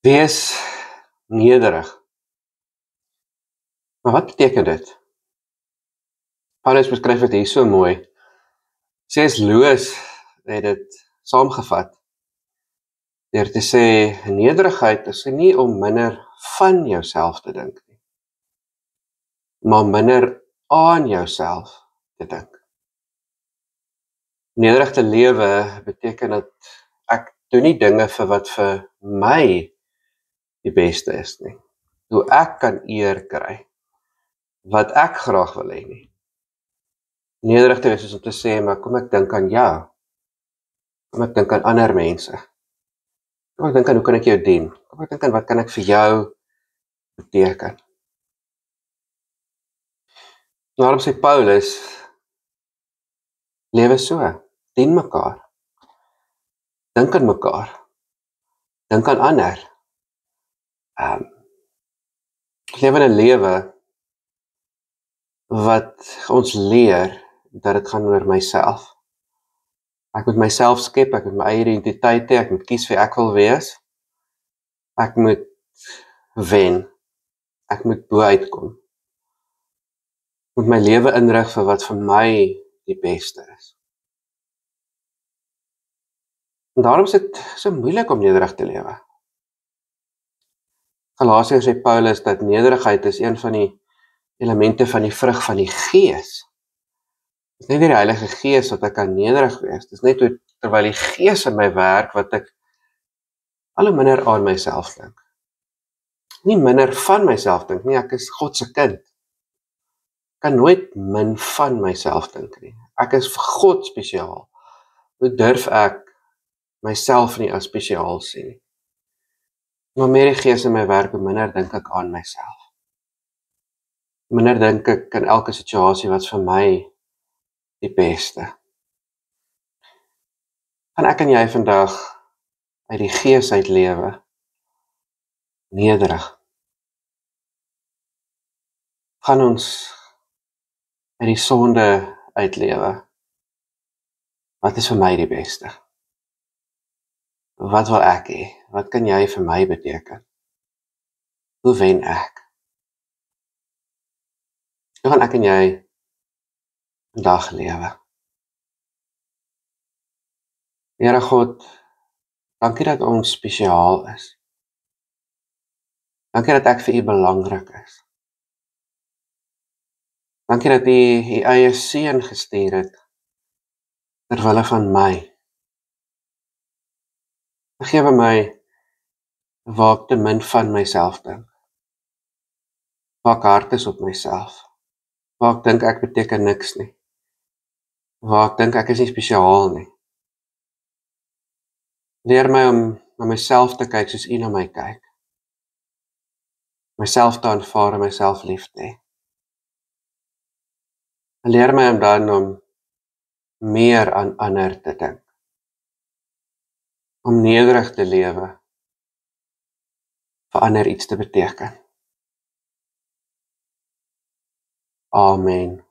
Wees nederig. Maar wat beteken dit? Paulus beskryf dit hier so mooi. C.S. Lewis het dit saamgevat deur te sê, nederigheid is nie om minder van jouself te dink nie, maar minder aan jouself te dink. Nederig te lewe beteken dat ek doen nie dinge vir wat vir my die beste is nie. Hoe ek kan eer kry, wat ek graag wil hê nie. Nederig te wees is om te sê, maar kom ek dink aan jou. Kom ek dink aan ander mense. Kom ek dink aan hoe kan ek jou dien. Kom ek dink aan wat kan ek vir jou beteken. Daarom sê Paulus, lewe so, dien mekaar. Dink aan mekaar. Dink aan ander. Lewe 'n lewe wat ons leer dat dit gaan oor myself. Ek moet myself skep, ek moet my eie identiteit hê, ek moet kies wie ek wil wees. Ek moet wen. Ek moet bo uitkom. Ek moet my lewe inrig vir wat vir my die beste is. En daarom is dit so moeilik om nederig te lewe. Galasiërs sê Paulus dat nederigheid is een van die elemente van die vrug van die Gees. Dit is nie die Heilige Gees wat ek kan nederig wees. Dit is net terwyl die Gees in my werk wat ek al hoe minder aan myself dink. Nie minder van myself dink nie, ek is God se kind. Ek kan nooit min van myself dink nie. Ek is vir God spesiaal. Hoe durf ek myself nie as spesiaal sien nie? Maar meer die Gees in my werk, hoe minder dink ek aan myself. Minder dink ek in elke situasie wat vir my die beste. Gaan ek en jy vandag uit die Gees uitlewe, nederig. Gaan ons uit die sonde uitlewe. Wat is vir my die beste? Wat wil ek hê? Wat kan jy vir my beteken? Hoe wen ek? Hoe gaan ek en jy vandag lewe? Here God, dankie dat ons spesiaal is. Dankie dat ek vir U belangrik is. Dankie dat U U eie seun gestuur het ter wille van my. Vergewe my waar ek te min van myself dink. Waar ek hard is op myself. Waar ek dink ek beteken niks nie. Waar ek dink ek is nie spesiaal nie. Leer my om na myself te kyk soos U na my kyk. Myself te aanvaar en myself lief te hê. En leer my om dan om meer aan ander te dink. Om nederig te lewe, vir ander iets te beteken. Amen.